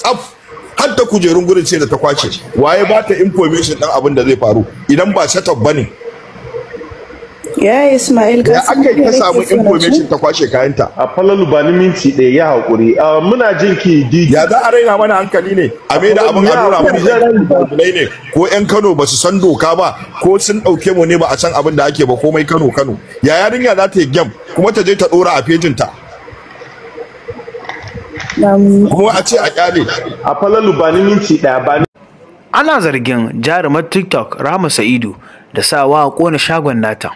tsaf har da kujerun gurin ce da ta kwace. Waye ba ta information ɗin abin da zai faru idan ba setup bane? Ya Ismail ya aka yi ta samu information ta kwashe kayanta. A falalu ba ni minti ɗaya ya haƙuri. Muna jin ki didi. Ya za a raina mana hankali ne? A mai da abin a nuna mana ne ko 'yan Kano ba su san doka ba ko sun ɗauke mu ne ba a san abin da ake ba komai Kano. Ya yarinya za ta yi gyam kuma ta je ta ɗora a fejinta. Kuma a ce a kyale. A falalu ba ni minti ɗaya ba ni. Ana zargin jarumar TikTok Rahma Sa'idu da sawa a ƙona shagon nata.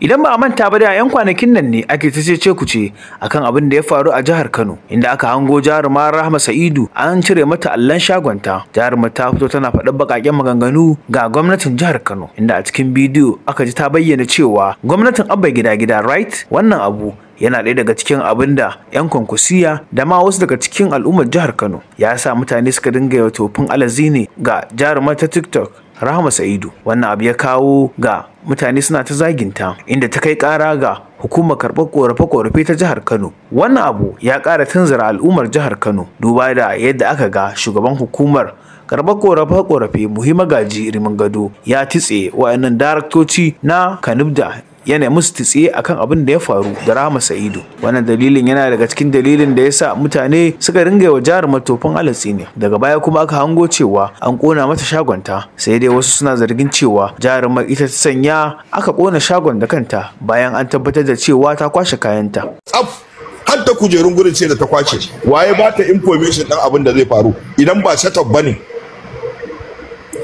Idan ba a manta ba da 'yan kwanakin nan ne ake ta cece kuce akan abin da ya faru a jihar Kano, inda aka hango jarumar Rahma Sa'idu an cire mata allon shagonta. Jarumar ta fito tana faɗin baƙaƙen maganganu ga gwamnatin jihar Kano, inda a cikin bidiyo aka ji ta bayyana cewa gwamnatin Abba gida right, wannan abu yana ɗaya daga cikin abin da 'yan kwankwasiya da ma wasu daga cikin al'ummar jihar Kano ya sa mutane suka dinga yawa tofin alazi ne ga jarumar ta TikTok Rahma Sa'idu. Wannan abu ya kawo ga mutane suna ta zaginta, inda ta kai ƙara ga hukumar karɓar ƙorafe-ƙorafe ta jihar Kano. Wannan abu ya ƙara tunzura al'ummar jihar Kano duba da yadda aka ga shugaban hukumar karɓar ƙorafe-ƙorafe Muhimma Gaji Rimin Gado ya titse wa'annan daraktoci na Kanubda yana musu titse akan abin da ya faru da Rahma Sa'idu. Wannan dalilin yana daga cikin dalilin da yasa mutane suka ringa wa jarumar tofin alatsi ne. Daga baya kuma aka hango cewa an kona mata shagonta, sai dai wasu suna zargin cewa jarumar ita ta sanya aka kona shagon da kanta bayan an tabbatar da cewa ta kwashe kayanta. Tsaf har da kujerun gurin ce da ta kwace. Waye ba ta information ɗin abin da zai faru idan ba setup bane?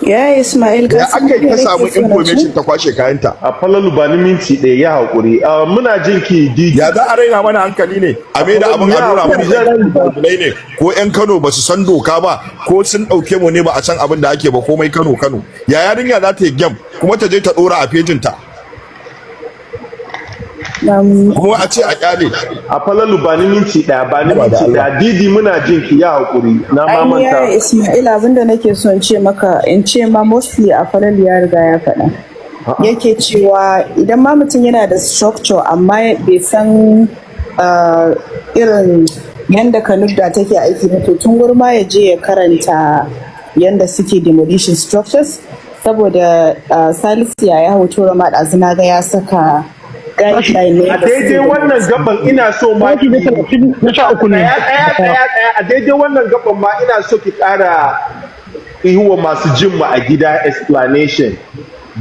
Ya Ismail ya aka yi ta samu information ta kwashe kayanta. A falalu ba ni minti ɗaya ya haƙuri. Muna jin ki didi. Ya za a raina mana hankali ne? A mai da abin a nuna mana ne ko 'yan Kano ba su san doka ba ko sun ɗauke mu ne ba a san abin da ake ba komai Kano. Ya yarinya za ta yi gyam kuma ta je ta ɗora a fejinta. Kuma a ce a kyale. A falalu ba ni minti ɗaya ba ni minti ɗaya. Didi muna jin ki ya haƙuri. Na mamanta. Ai Ismail abinda nake so in ce maka mostly a falalu ya riga ya faɗa. Yake cewa idan ma mutum yana da structure amma bai san irin yanda Kanubda take aiki ba, to tun gurma ya je ya karanta yanda suke demolition structures, saboda Salisu ya hoto Rama ɗazuna ga ya saka a daidai wannan gaban ina so ma ki a daidai wannan gaban ma ina so ki ƙara yi wa masu jin mu a gida explanation,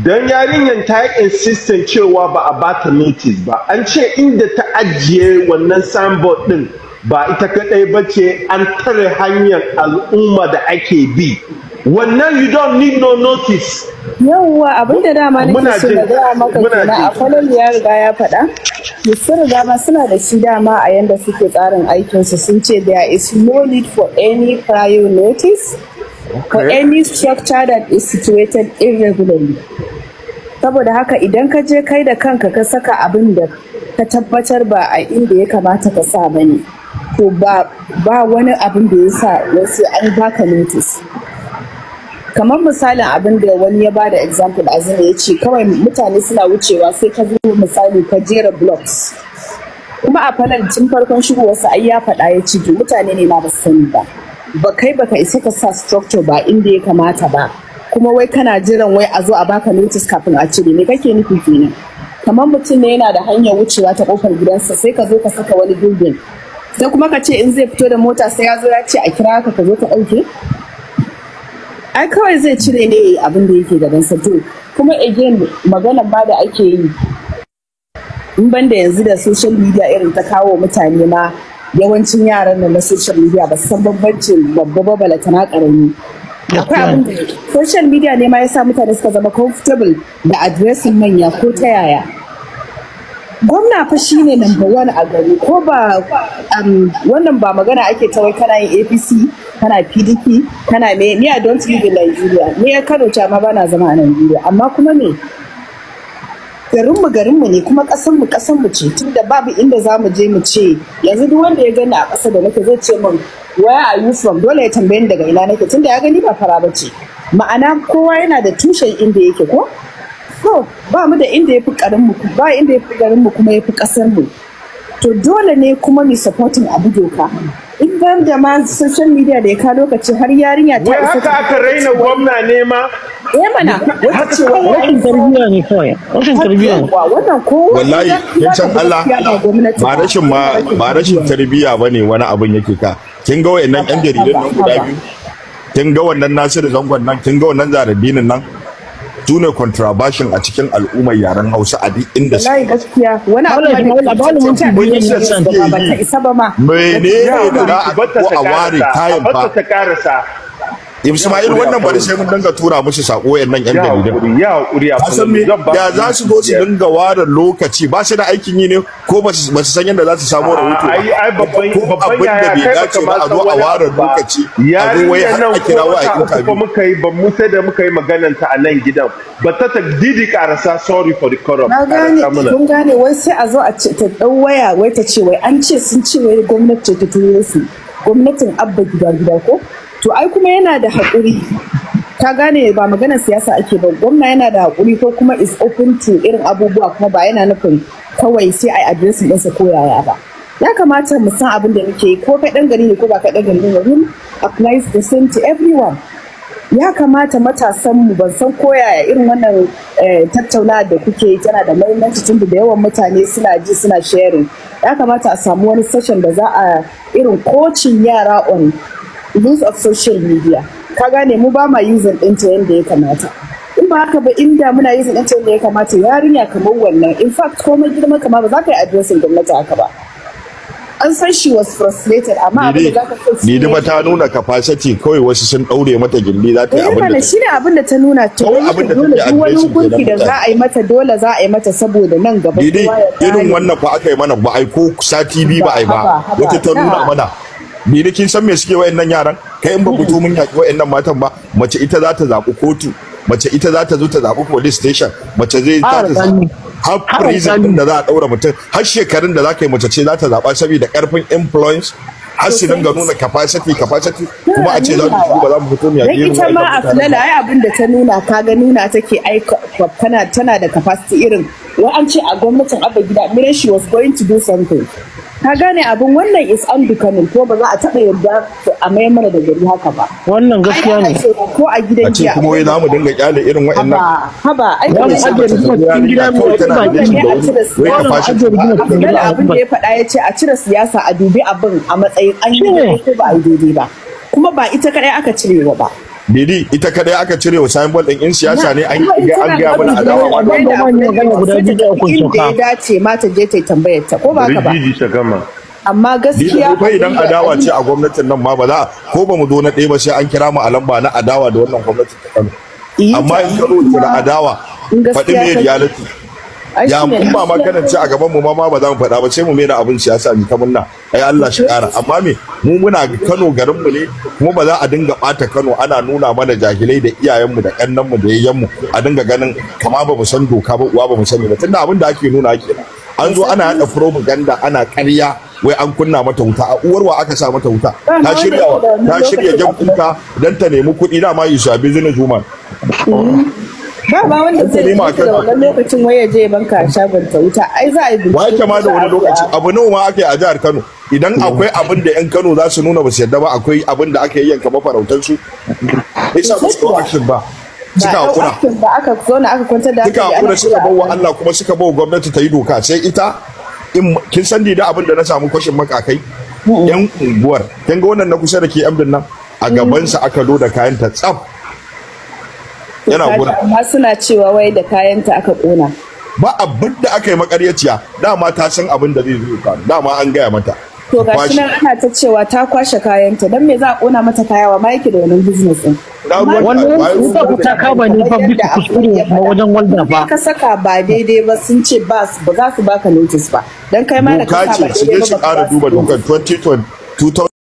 don yarinyar ta yi insistent cewa ba a bata notice ba. An ce inda ta ajiye wannan signboard din ba ita kadai ba ce, an tare hanyar al'umma da ake bi. Wannan you don't need no notice. Yawwa abinda dama nake so na gaya maka kenan, a falon ya riga ya faɗa. Sun riga ma suna da shi dama a yanda suke tsarin aikinsu, sun ce there is no need for any prior notice for any structure that is situated irregularly. Saboda haka idan ka je kai da kanka ka saka abin da ka tabbatar ba a inda ya kamata ka sa bane, to ba wani abin da ya sa wasu an baka notice. Kamar misalin abin da wani ya bada example azina ya ce kawai mutane suna wucewa sai ka zo misali ka jera blocks, kuma a fannin tun farkon shigowarsa ai ya faɗa ya ce mutane ne ma ba su sani ba kai baka isa ka sa structure ba inda ya kamata ba, kuma wai kana jiran wai a zo a baka notice kafin a cire. Me kake nufi kenan? Kamar mutum ne yana da hanyar wucewa ta kofar gidansa sai ka zo ka saka wani building, sai kuma ka ce in zai fito da mota sai ya zo ya ce a kira ka zo ka ɗauke. Ai kawai zai cire ne abin da yake gabansa. To kuma again magana ba da ake yi, in banda yanzu da social media irin ta kawo mutane ma yawancin yaran nan na social media ba su san bambancin babba ba balatana karami. Akwai abin da social media ne ma yasa mutane suka zama comfortable da addressing manya ko ta yaya. Gwamna fa shine number one a gari, ko ba wannan ba magana ake ta wai kana yin APC kana PDP kana me I don't live in Nigeria, ni a Kano ce amma bana zama a Nigeria, amma kuma me garinmu ne kuma kasanmu ce, tunda babu inda za mu je mu ce yanzu duk wanda ya gani a ƙasa da nake zai ce min where are you from, dole ya tambaye ni daga ina nake, tunda ya gani ba fara bace. Ma'ana kowa yana da tushen inda yake ko? So ba mu da inda yafi garinmu, ba inda yafi garinmu kuma yafi ƙasarmu. To dole ne kuma mu supporting abu doka. in da ma social media da ya ka lokaci har yarinya ta isa haka aka raina gwamna ne ma mana wata ce rashin tarbiyya ne kawai rashin tarbiyya wannan ko wallahi san Allah ba rashin tarbiyya bane wani abin yake ka kin ga wayannan yan jaridan nan guda biyu kin ga wannan Nasiru Zangon nan kin ga wannan Zaradinin nan tune contribution a cikin al'ummar yaren Hausa a duk inda su. Wallahi gaskiya wani abu da ba ta isa ba ma. Menene da a ware kayan fa. Ta karasa. Ismail wannan bari sai mun dinga tura musu sako wayannan yan jaridan. Ya hakuri ya ya za su zo su dinga ware lokaci ba su da aikin yi ne ko ba su san yadda za su samu rahoto. Ai babban yaya kai dace ba a zo a ware lokaci. A zo wai har a kira wa a interview. Muka yi ba mu sai da muka yi maganar ta a nan gidan. Ba ta didi karasa sorry for the corrupt. Na gane kun gane wai sai a zo a ce ta dau waya wai ta ce wai an ce sun ce wai gwamnati ta turo su. Gwamnatin abba gida ko to ai kuma yana da haƙuri ka gane ba maganar siyasa ake ba gwamna yana da haƙuri ko kuma is open to irin abubuwa kuma ba yana nufin kawai sai ai addressing ɗinsa ko yaya ba ya kamata mu san abin da muke yi ko kai ɗan gari ne ko ba kai ɗan gari ne rule applies the same to everyone ya kamata matasan mu ban san ko yaya irin wannan tattaunawa da kuke yi tana da muhimmanci tun da yawan mutane suna ji suna sharing ya kamata a samu wani session da za a irin coaching yara on use of social media ka gane mu ba ma using ɗinta yadda ya kamata in ba haka ba inda muna using ɗinta yadda ya kamata yarinya kamar wannan in fact komai girma kama ba za ka yi addressing gwamnati haka ba an san she was frustrated amma abin da za ka so ni da ta nuna capacity kawai wasu sun daure mata gindi za ta yi abin da shi ne abin da ta nuna ta dole duk wani hukunci da za a yi mata dole za a yi mata saboda nan gaba irin wannan fa aka yi mana ba ai ko sati biyu ba ai ba wata ta nuna mana ni da kin san me suke wayannan yaran kai in ba fito mun yaki wayannan matan ba mace ita za ta zaɓi kotu mace ita za ta zo ta zaɓi police station mace zai ta har prison din da za a ɗaura mutum har shekarun da za ka yi mace ce za ta zaɓa saboda ƙarfin influence har su dinga nuna capacity kuma a ce za mu ba za mu fito mu yaki ita ma a fulala ai abin da ta nuna kaga nuna take aika tana da capacity irin wa an ce a gwamnatin abba gida mire she was going to do something ka gane abin wannan is unbecoming ko ba za a taɓa yarda a mai mana da gari haka ba wannan gaskiya ne ko a gidan giya kuma wai za mu dinga kyale irin wa'annan haba ai za mu ajiye rigimar cikin gida mu wai abin da ya faɗa ya ce a cire siyasa a dubi abin a matsayin an yi ko ba a yi daidai ba kuma ba ita kadai aka cirewa ba Didi ita kadai aka cire wa sayan bol din in siyasa ne an gaya mana adawa wanda guda biyu da uku ya dace mata je ta tambayar ta ko ba ka ba amma gaskiya ko idan adawa ce a gwamnatin nan ma ba za ko ba mu zo na ɗaya ba sai an kira mu a lamba na adawa da wannan gwamnatin ta Kano amma in ka roƙi da adawa faɗi me reality ya mun ba ma kana ce a gaban mu ma ba za mu faɗa ba sai mu mai da abin siyasa mu ta munna ai Allah shi ƙara amma me mu muna Kano garin mu ne kuma ba za a dinga ɓata Kano ana nuna mana jahilai da iyayen mu da ƙannan mu da yayyan mu a dinga ganin kama ba mu san doka ba uwa ba mu sani ba tunda abin da ake nuna kenan an zo ana yada propaganda ana ƙarya wai an kunna mata wuta a uwarwa aka sa mata wuta ta shirya jam'inta don ta nemi kuɗi da ma yi su a business woman ba wanda zai yi da wannan lokacin waya je banka shagon ta wuta ai za a yi bincike wai kama da wani lokaci abu nawa ma aka yi a jihar Kano idan akwai abin da yan Kano za su nuna ba su yadda ba akwai abin da aka yi yanka mafarautar su isa ba su action ba suka hakura ba aka zauna aka kwantar da suka hakura suka bawa Allah kuma suka bawa gwamnati ta yi doka sai ita in kin san da abin da na samu kwashin makakai yan unguwar kin ga wannan na kusa da ke amdin nan a gaban sa aka loda kayan ta tsaf yana gura amma suna cewa wai da kayanta aka kona ba abin da aka yi makaryaciya dama ta san abin da zai zo ka dama an gaya mata to gashi nan ana ta cewa ta kwashe kayanta dan me za a kona mata kaya wa ma yake da wannan business din wannan ta kaba ne fa biki kuskure na wajen walda ba ka saka ba daidai ba sun ce ba za su baka notice ba dan kai ma da ka saba su je su ƙara duba dokar 2020